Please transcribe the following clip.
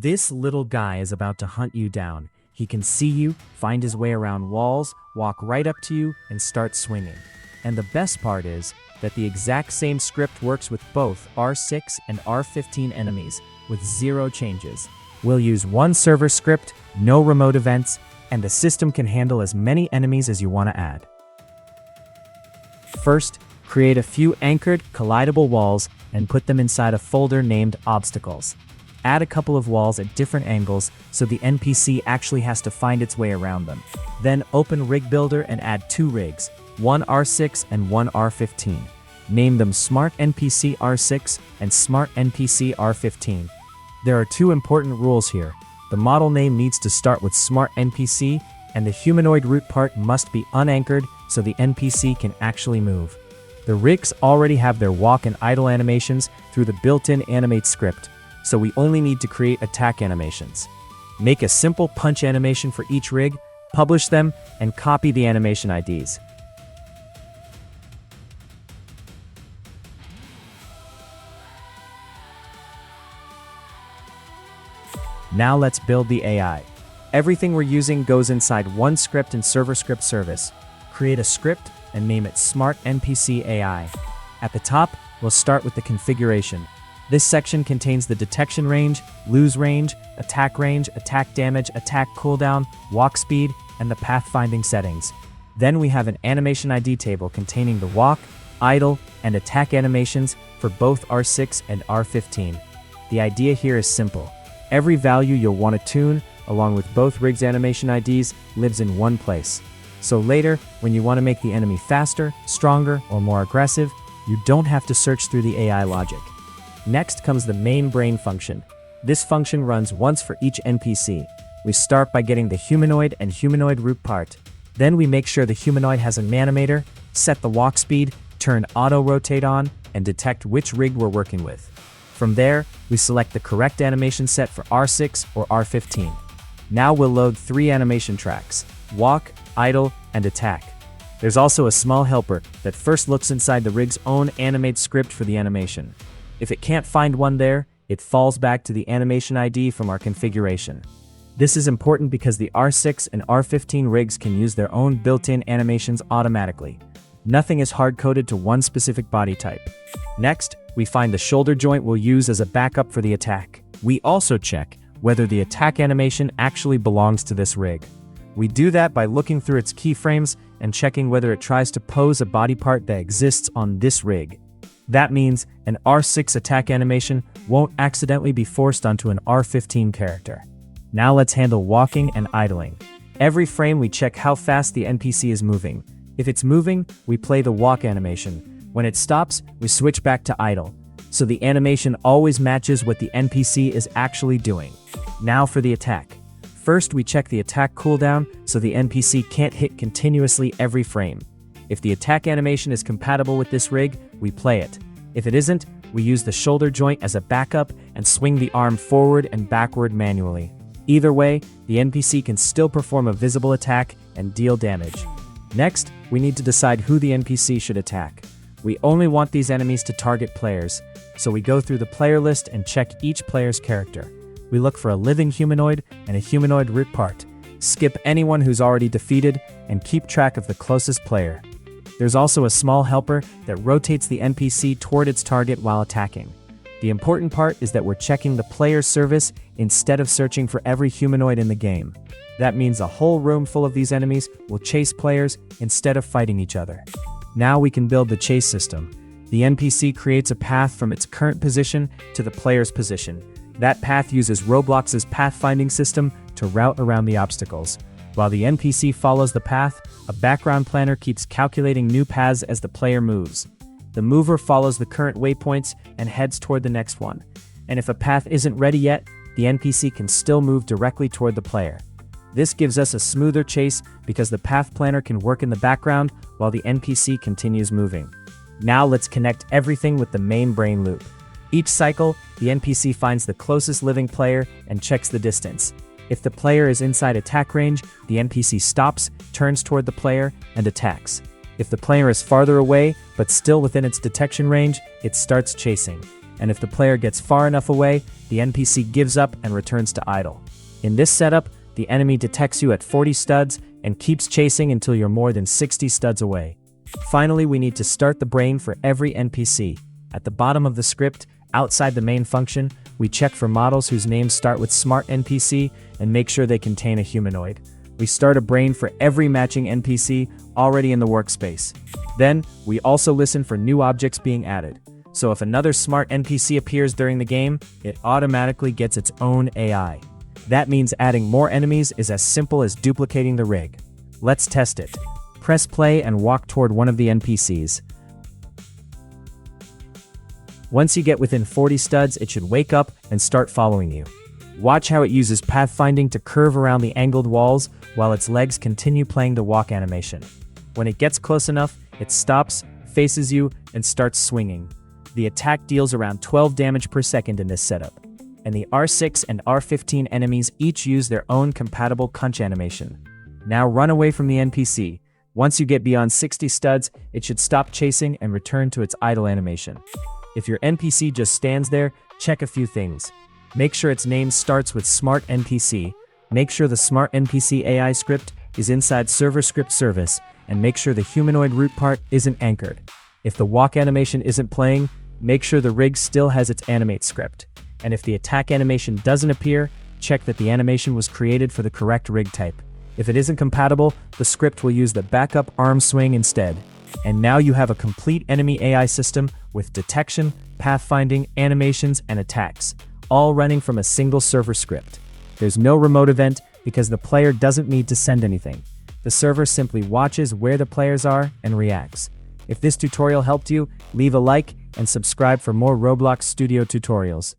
This little guy is about to hunt you down. He can see you, find his way around walls, walk right up to you, and start swinging. And the best part is that the exact same script works with both R6 and R15 enemies, with 0 changes. We'll use one server script, no remote events, and the system can handle as many enemies as you want to add. First, create a few anchored, collidable walls and put them inside a folder named Obstacles. Add a couple of walls at different angles so the NPC actually has to find its way around them. Then open Rig Builder and add 2 rigs, one R6 and one R15. Name them Smart NPC R6 and Smart NPC R15. There are 2 important rules here. The model name needs to start with Smart NPC, and the humanoid root part must be unanchored so the NPC can actually move. The rigs already have their walk and idle animations through the built-in animate script, so we only need to create attack animations. Make a simple punch animation for each rig, publish them, and copy the animation IDs. Now let's build the AI. Everything we're using goes inside one script in Server Script Service. Create a script and name it Smart NPC AI. At the top, we'll start with the configuration. This section contains the detection range, lose range, attack damage, attack cooldown, walk speed, and the pathfinding settings. Then we have an animation ID table containing the walk, idle, and attack animations for both R6 and R15. The idea here is simple. Every value you'll want to tune, along with both rigs' animation IDs, lives in one place. So later, when you want to make the enemy faster, stronger, or more aggressive, you don't have to search through the AI logic. Next comes the main brain function. This function runs once for each NPC. We start by getting the humanoid and humanoid root part. Then we make sure the humanoid has an animator, set the walk speed, turn auto rotate on, and detect which rig we're working with. From there, we select the correct animation set for R6 or R15. Now we'll load 3 animation tracks: walk, idle, and attack. There's also a small helper that first looks inside the rig's own animate script for the animation. If it can't find one there, it falls back to the animation ID from our configuration. This is important because the R6 and R15 rigs can use their own built-in animations automatically. Nothing is hard-coded to one specific body type. Next, we find the shoulder joint we'll use as a backup for the attack. We also check whether the attack animation actually belongs to this rig. We do that by looking through its keyframes and checking whether it tries to pose a body part that exists on this rig. That means an R6 attack animation won't accidentally be forced onto an R15 character. Now let's handle walking and idling. Every frame we check how fast the NPC is moving. If it's moving, we play the walk animation. When it stops, we switch back to idle, so the animation always matches what the NPC is actually doing. Now for the attack. First, we check the attack cooldown so the NPC can't hit continuously every frame. If the attack animation is compatible with this rig, we play it. If it isn't, we use the shoulder joint as a backup and swing the arm forward and backward manually. Either way, the NPC can still perform a visible attack and deal damage. Next, we need to decide who the NPC should attack. We only want these enemies to target players, so we go through the player list and check each player's character. We look for a living humanoid and a humanoid root part, skip anyone who's already defeated, and keep track of the closest player. There's also a small helper that rotates the NPC toward its target while attacking. The important part is that we're checking the player's service instead of searching for every humanoid in the game. That means a whole room full of these enemies will chase players instead of fighting each other. Now we can build the chase system. The NPC creates a path from its current position to the player's position. That path uses Roblox's pathfinding system to route around the obstacles. While the NPC follows the path, a background planner keeps calculating new paths as the player moves. The mover follows the current waypoints and heads toward the next one. And if a path isn't ready yet, the NPC can still move directly toward the player. This gives us a smoother chase because the path planner can work in the background while the NPC continues moving. Now let's connect everything with the main brain loop. Each cycle, the NPC finds the closest living player and checks the distance. If the player is inside attack range, the NPC stops, turns toward the player, and attacks. If the player is farther away, but still within its detection range, it starts chasing. and if the player gets far enough away, the NPC gives up and returns to idle. In this setup, the enemy detects you at 40 studs and keeps chasing until you're more than 60 studs away. Finally, we need to start the brain for every NPC. At the bottom of the script, outside the main function, we check for models whose names start with Smart NPC and make sure they contain a humanoid. We start a brain for every matching NPC already in the workspace. Then, we also listen for new objects being added. So if another Smart NPC appears during the game, it automatically gets its own AI. That means adding more enemies is as simple as duplicating the rig. Let's test it. Press play and walk toward one of the NPCs. Once you get within 40 studs, it should wake up and start following you. Watch how it uses pathfinding to curve around the angled walls while its legs continue playing the walk animation. When it gets close enough, it stops, faces you, and starts swinging. The attack deals around 12 damage per second in this setup, and the R6 and R15 enemies each use their own compatible punch animation. Now run away from the NPC. Once you get beyond 60 studs, it should stop chasing and return to its idle animation. If your NPC just stands there, check a few things. Make sure its name starts with Smart NPC, make sure the Smart NPC AI script is inside server script service, and make sure the humanoid root part isn't anchored. If the walk animation isn't playing, make sure the rig still has its animate script. And if the attack animation doesn't appear, check that the animation was created for the correct rig type. If it isn't compatible, the script will use the backup arm swing instead. And now you have a complete enemy AI system with detection, pathfinding, animations, and attacks, all running from a single server script. There's no remote event because the player doesn't need to send anything. The server simply watches where the players are and reacts. If this tutorial helped you, leave a like and subscribe for more Roblox Studio tutorials.